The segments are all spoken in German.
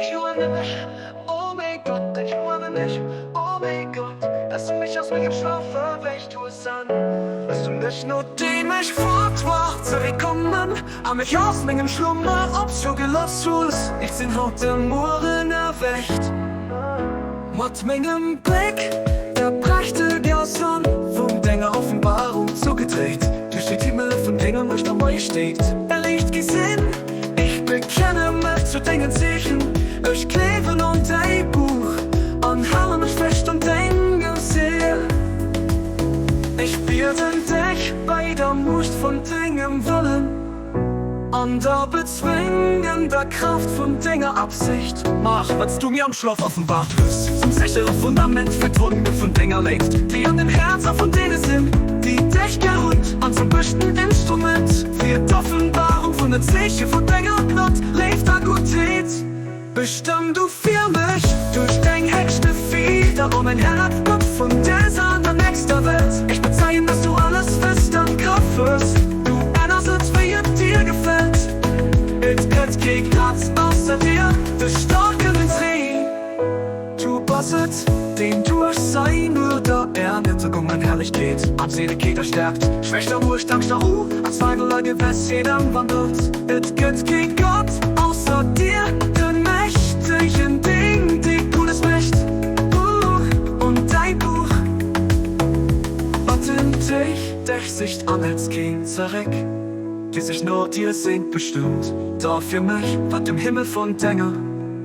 Ich liebe mich, oh mein Gott, ich liebe mich, oh mein Gott, dass du mich aus meinem Schlaf erweckt, tu es an. Dass du nicht nur die mich fortwacht, zurückkommen, aber mich aus meinem Schlummer, ob's schon gelost ist, ich sind heute Morgen erweckt. Mit meinem Blick, der brachte dir Sonne, vom Dinger Offenbarung zugedreht. Du steht Himmel von Dingen, wo ich noch mal steht. Licht gesehen, ich bekenne mich zu Dingen sichern. Ich klebe und dein Buch und halte mich fest und denke sehr. Ich werde dich bei der Mut von Dingen wollen und der bezwingender Kraft von Dinger Absicht. Mach, was du mir am Schlaf offenbart wirst, zum sichere Fundament für Wunden von Dinger legt, die an dem Herzen von denen sind, die dich geholt und zum besten Instrument für die Offenbarung von der Zeichen von Dinger Gott lebt da Gutheit. Bestimm du für mich durch dein höchste Fieder um ein Herz Gott von dieser der nächster Welt. Ich bezeichne, dass du alles fest an Kraft wirst. Du erinnerst, wie es dir gefällt. Es gibt kein Platz außer dir, der starke Dreh. Du basset, den durch sein oder Erniedrigung an Herrlichkeit an Seligkeit erstärkt. Schwächter Ruhe, Angst, Ruhe, als Zweifel Gewäss jedem wandelt. Es gibt kein Gott außer dir, den mächtigen Ding, die cooles Mächt. Und dein Buch, was in dich Sicht an als Kind zurück, die sich nur dir sind bestimmt. Da für mich, was im Himmel von Dinger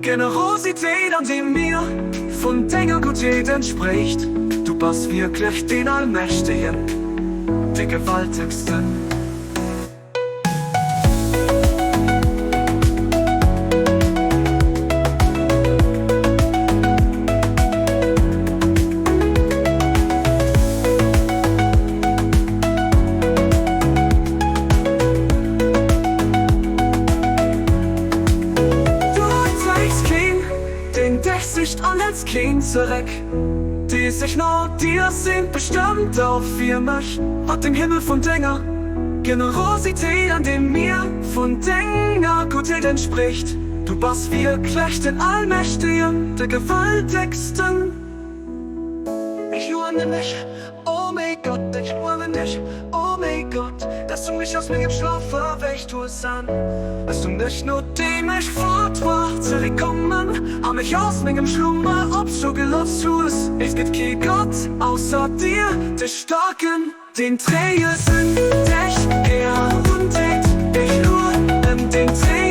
Generosität an dem mir von Dinger Gutheit entspricht. Du bist wirklich den Allmächtigen, der Gewaltigsten. Sicht an als Kind zurück, die sich nur dir sind bestimmt auch für mich. Hat dem Himmel von Dinger Generosität an dem mir von Dinger Gutheit entspricht. Du bist wirklich den Allmächtigen, der Gewaltigsten. Ich liebe mich, oh mein Gott, ich liebe dich, oh mein Gott, dass du mich aus meinem Schlaf erweckt, tu es an. Dass du nicht nur die mich fortwacht, zurückkommen, aber mich aus meinem Schlummer, ob's schon gelost ist. Es gibt kein Gott außer dir, der Starken, den Träger sind dich, er und ich nur den Träger.